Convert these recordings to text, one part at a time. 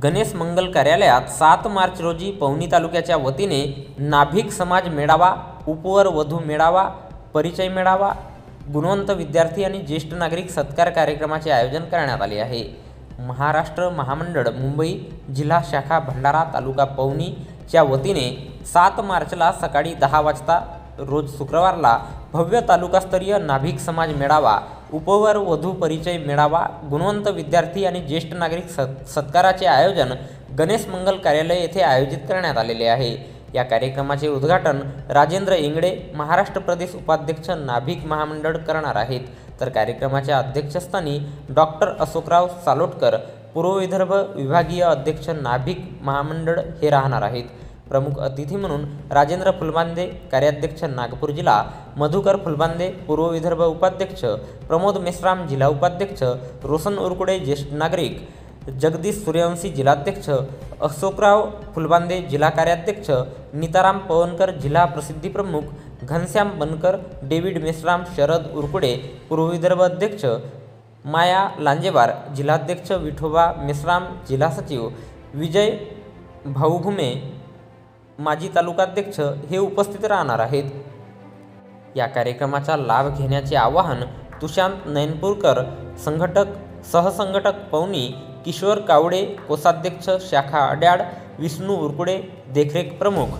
गणेश मंगल कार्यालयात 7 मार्च रोजी पवनी तालुक्याच्या वतीने नाभिक समाज मेळावा, उपवर वधू मेळावा, परिचय मेळावा, गुणवंत विद्यार्थी आणि ज्येष्ठ नागरिक सत्कार कार्यक्रमाचे आयोजन करण्यात आले आहे। महाराष्ट्र महामंडळ मुंबई जिल्हा शाखा भंडारा तालुका पवनी च्या वतीने 7 मार्चला सकाळी 10 वाजता रोज शुक्रवारला भव्य तालुकास्तरीय नाभिक समाज मेळावा, उपवर वधू परिचय मेळावा, गुणवंत विद्यार्थी आणि ज्येष्ठ नागरिक सत्काराचे आयोजन गणेश मंगल कार्यालय येथे आयोजित करण्यात आलेले आहे। या कार्यक्रमाचे उद्घाटन राजेंद्र इंगडे, महाराष्ट्र प्रदेश उपाध्यक्ष नाभिक महामंडळ करणार आहेत, तर कार्यक्रमाच्या अध्यक्षस्थानी डॉक्टर अशोकराव सालोटकर, पूर्व विदर्भ विभागीय अध्यक्ष नाभिक महामंडळ हे राहणार आहेत। प्रमुख अतिथी म्हणून राजेंद्र फुलबांदे, कार्याध्यक्ष नागपूर जिल्हा, मधुकर फुलबांदे, पूर्व विदर्भ उपाध्यक्ष, प्रमोद मेश्राम जिल्हा उपाध्यक्ष, रोशन उरकुडे ज्येष्ठ नागरिक, जगदीश सूर्यवंशी जिल्हाध्यक्ष, अशोकराव फुलबांदे जिल्हा कार्याध्यक्ष, नीताराम पवनकर जिल्हा प्रसिद्धी प्रमुख, घनश्याम बनकर, डेव्हिड मेश्राम, शरद उरकुडे पूर्व विदर्भ अध्यक्ष, माया लांजेवार जिल्हाध्यक्ष, विठोबा मेश्राम जिल्हा सचिव, विजय भाऊघुमे माजी तालुकाध्यक्ष हे उपस्थित राहणार आहेत। या कार्यक्रमाचा लाभ घेण्याचे आवाहन तुशांत नयनपूरकर, संघटक सहसंघटक पवनी, किशोर कावडे कोषाध्यक्ष शाखा अड्याड, विष्णू उरकुडे देखरेख प्रमुख,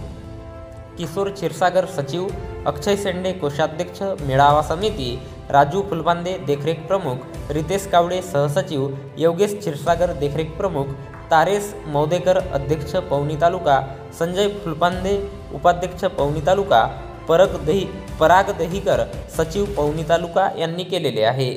किशोर क्षीरसागर सचिव, अक्षय सेंडे कोषाध्यक्ष मेळावा समिती, राजू फुलबांदे देखरेख प्रमुख, रितेश कावडे सहसचिव, योगेश क्षीरसागर देखरेख प्रमुख, तारेश मौदेकर अध्यक्ष पवनी तालुका, संजय फुलबांदे उपाध्यक्ष पवनी तालुका, पराग दहीकर सचिव पवनी तालुका यांनी केलेले आहे।